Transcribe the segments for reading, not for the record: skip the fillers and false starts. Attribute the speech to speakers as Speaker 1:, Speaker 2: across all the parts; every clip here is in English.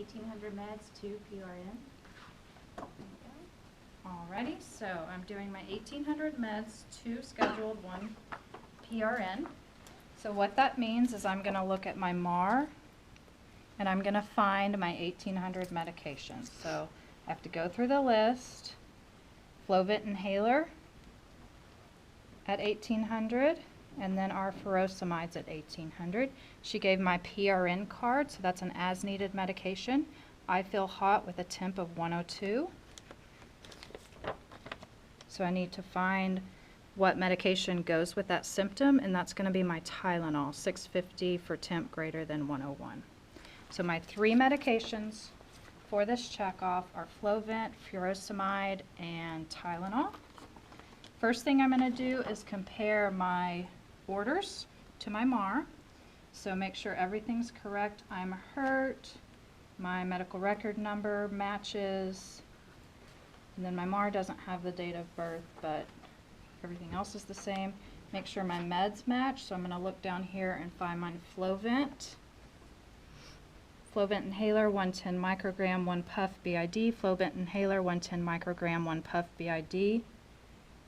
Speaker 1: 1800 meds to PRN.
Speaker 2: Alrighty, so I'm doing my 1800 meds, 2 scheduled, 1 PRN. So what that means is I'm going to look at my MAR and I'm going to find my 1800 medications. So I have to go through the list. Flovent inhaler at 1800, and then our furosemides at 1800. She gave my PRN card, so that's an as needed medication. I feel hot with a temp of 102. So I need to find what medication goes with that symptom, and that's going to be my Tylenol, 650 for temp greater than 101. So my 3 medications for this checkoff are Flovent, furosemide, and Tylenol. First thing I'm going to do is compare my orders to my MAR. So make sure everything's correct. I'm hurt, my medical record number matches, and then my MAR doesn't have the date of birth, but everything else is the same. Make sure my meds match, so I'm going to look down here and find my Flovent. Flovent inhaler, 110 microgram, 1 puff BID. Flovent inhaler, 110 microgram, 1 puff BID.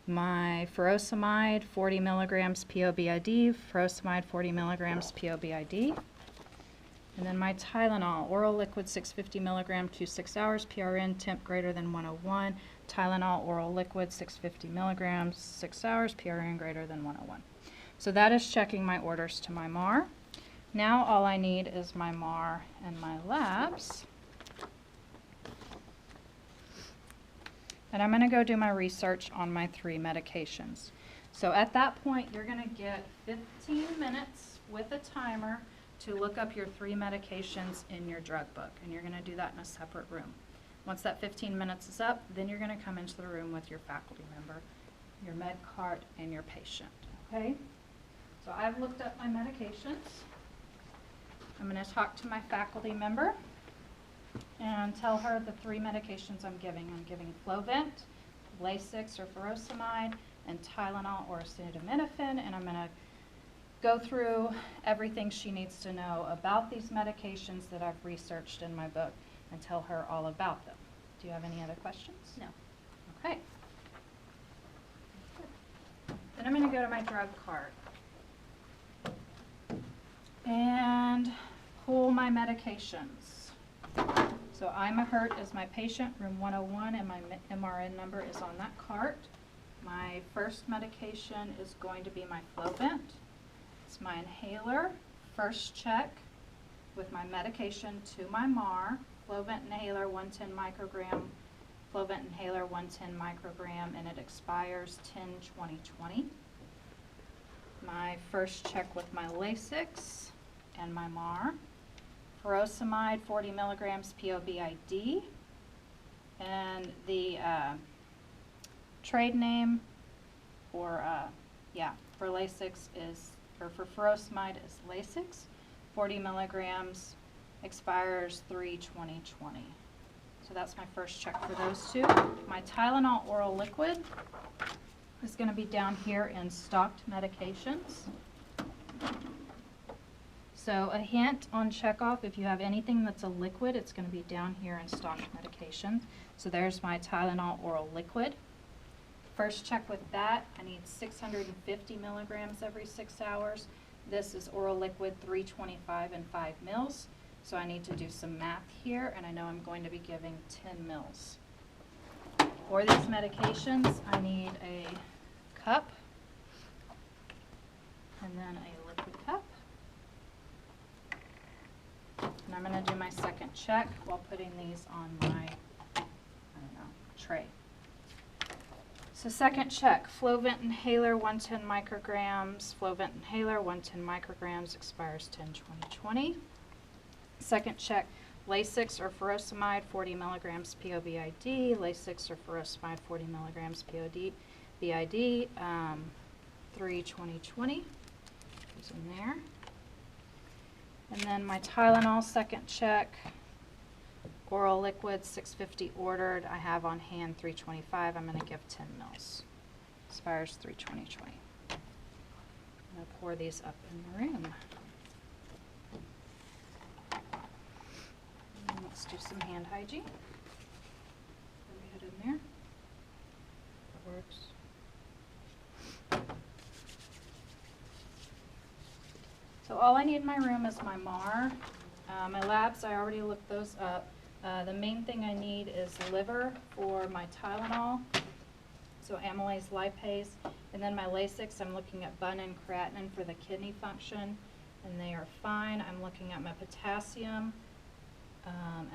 Speaker 2: My furosemide, 40 milligrams POBID. Furosemide, 40 milligrams POBID. And then my Tylenol, oral liquid, 650 milligram, 2 6 hours, PRN, temp greater than 101. Tylenol, oral liquid, 650 milligrams, 6 hours, PRN greater than 101. So that is checking my orders to my MAR. Now all I need is my MAR and my labs. And I'm going to go do my research on my 3 medications. So at that point, you're going to get 15 minutes with a timer to look up your 3 medications in your drug book. And you're going to do that in a separate room. Once that 15 minutes is up, then you're going to come into the room with your faculty member, your med cart, and your patient. Okay? So I've looked up my medications. I'm going to talk to my faculty member and tell her the 3 medications I'm giving. I'm giving Flovent, Lasix or furosemide, and Tylenol or acetaminophen, and I'm going to go through everything she needs to know about these medications that I've researched in my book and tell her all about them. Do you have any other questions?
Speaker 1: No.
Speaker 2: Okay. Then I'm going to go to my drug cart and pull my medications. So I'm a hurt is my patient, room 101, and my MRN number is on that cart. My first medication is going to be my Flovent. It's my inhaler. First check with my medication to my MAR. Flovent inhaler, 110 microgram. Flovent inhaler, 110 microgram, and it expires 10/20/20. My first check with my Lasix and my MAR. Furosemide, 40 milligrams POBID, and the trade name for Lasix is, or for furosemide is Lasix, 40 milligrams, expires 3/20/20. So that's my first check for those 2. My Tylenol oral liquid is going to be down here in stocked medications. So a hint on checkoff, if you have anything that's a liquid, it's going to be down here in stocked medication. So there's my Tylenol oral liquid. First check with that, I need 650 milligrams every 6 hours. This is oral liquid, 325 and 5 mils. So I need to do some math here, and I know I'm going to be giving 10 mils. For these medications, I need a cup and then a liquid cup. And I'm going to do my second check while putting these on my, tray. So second check, Flovent inhaler, 110 micrograms. Flovent inhaler, 110 micrograms, expires 10/20/20. Second check, Lasix or furosemide, 40 milligrams POBID. Lasix or furosemide, 40 milligrams POBID, 3/20/20. Goes in there. And then my Tylenol second check, oral liquid, 650 ordered. I have on hand 325. I'm going to give 10 mils. Expires 3/20/20. I'm going to pour these up in the room. And let's some hand hygiene. Put your head in there. That works. So all I need in my room is my MAR. My labs, I already looked those up. The main thing I need is liver for my Tylenol, so amylase lipase, and then my Lasix, I'm looking at bun and creatinine for the kidney function, and they are fine. I'm looking at my potassium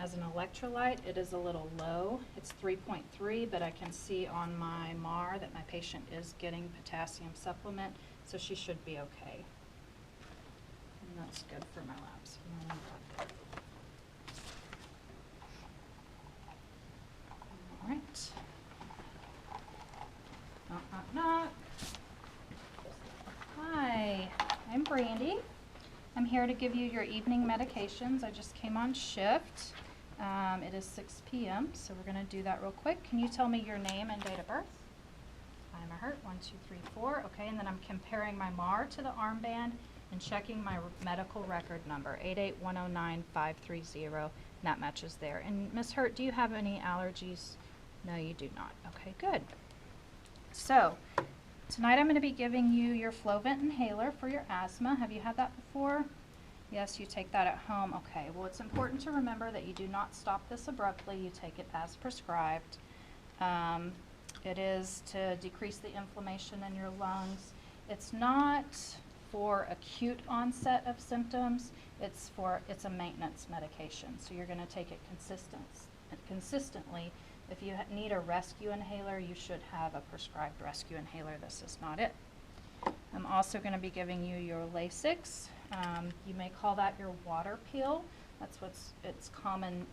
Speaker 2: as an electrolyte. It is a little low. It's 3.3, but I can see on my MAR that my patient is getting potassium supplement, so she should be okay. And that's good for my labs. All right. Knock, knock, knock. Hi, I'm Brandy. I'm here to give you your evening medications. I just came on shift. It is 6 p.m., so we're going to do that real quick. Can you tell me your name and date of birth? I'm a hurt, 1, 2, 3, 4. Okay, and then I'm comparing my MAR to the armband and checking my medical record number, 88109530. That matches there. And Ms. Hurt, do you have any allergies? No, you do not. Okay, good. So, tonight I'm going to be giving you your Flovent inhaler for your asthma. Have you had that before? Yes, you take that at home. Okay, well, it's important to remember that you do not stop this abruptly. You take it as prescribed. It is to decrease the inflammation in your lungs. It's not for acute onset of symptoms. It's a maintenance medication, so you're going to take it consistently. If you need a rescue inhaler, you should have a prescribed rescue inhaler. This is not it. I'm also going to be giving you your Lasix. You may call that your water peel. That's it's commonly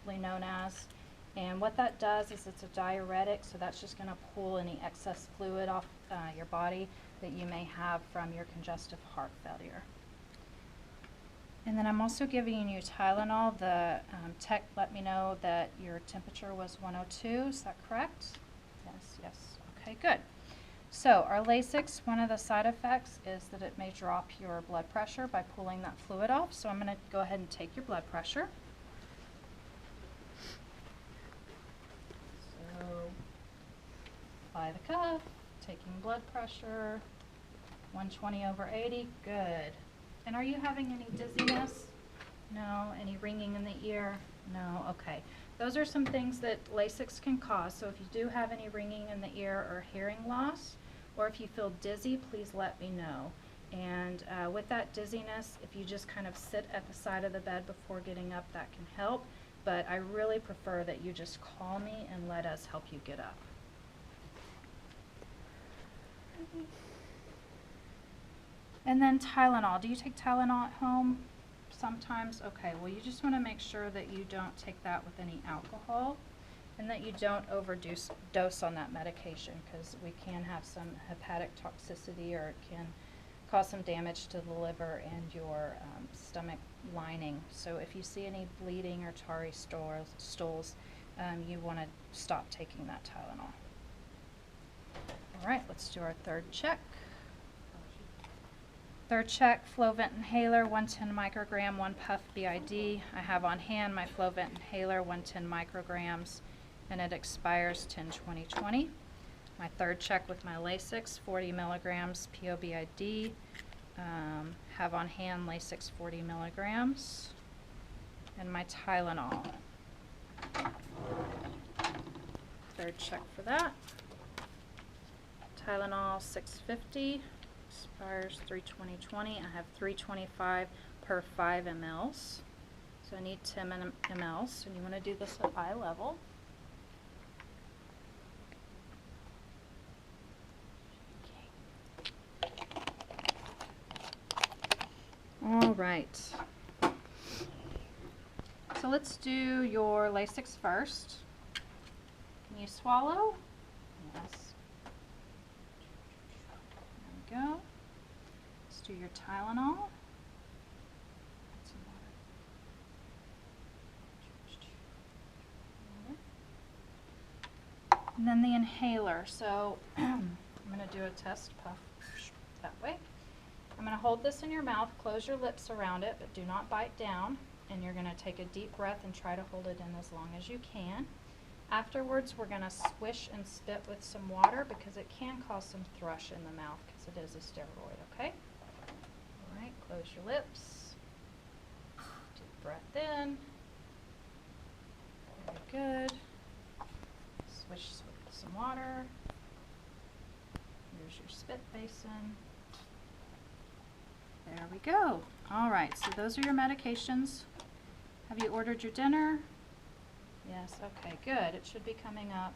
Speaker 2: known as. And what that does is it's a diuretic, so that's just going to pull any excess fluid off your body that you may have from your congestive heart failure. And then I'm also giving you Tylenol. The tech let me know that your temperature was 102. Is that correct? Yes, yes. Okay, good. So our Lasix, one of the side effects is that it may drop your blood pressure by pulling that fluid off. So I'm going to go ahead and take your blood pressure. So apply the cuff, taking blood pressure, 120/80. Good. And are you having any dizziness? No. Any ringing in the ear? No. Okay. Those are some things that Lasix can cause. So if you do have any ringing in the ear or hearing loss, or if you feel dizzy, please let me know. And with that dizziness, if you just kind of sit at the side of the bed before getting up, that can help. But I really prefer that you just call me and let us help you get up. And then Tylenol. Do you take Tylenol at home? Sometimes? Okay, well, you just want to make sure that you don't take that with any alcohol and that you don't overdose on that medication, because we can have some hepatic toxicity, or it can cause some damage to the liver and your stomach lining. So if you see any bleeding or tarry stools, you want to stop taking that Tylenol. All right, let's do our third check. Third check, Flovent inhaler, 110 microgram, 1 puff BID. I have on hand my Flovent inhaler, 110 micrograms, and it expires 10/20/20. My third check with my Lasix, 40 milligrams POBID. Have on hand Lasix 40 milligrams, and my Tylenol. Third check for that. Tylenol 650. Expires 3/20/20. I have 325 per 5 mLs. So I need 10 mLs, and you want to do this at eye level. All right. So let's do your Lasix first. Can you swallow? Yes. There we go. Let's do your Tylenol. And then the inhaler. So I'm going to do a test puff that way. I'm going to hold this in your mouth, close your lips around it, but do not bite down. and you're going to take a deep breath and try to hold it in as long as you can. Afterwards, we're going to swish and spit with some water because it can cause some thrush in the mouth because it is a steroid, okay? All right, close your lips. Deep breath in. Very good. Swish with some water. Here's your spit basin. There we go. All right, so those are your medications. Have you ordered your dinner? Yes, okay, good. It should be coming up.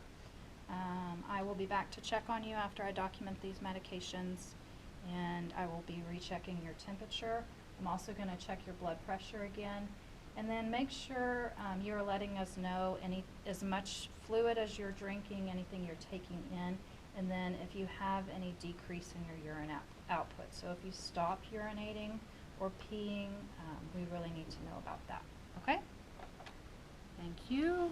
Speaker 2: I will be back to check on you after I document these medications, and I will be rechecking your temperature. I'm also going to check your blood pressure again, and then make sure you're letting us know as much fluid as you're drinking, anything you're taking in, and then if you have any decrease in your urine output. So if you stop urinating or peeing, we really need to know about that. Okay? Thank you.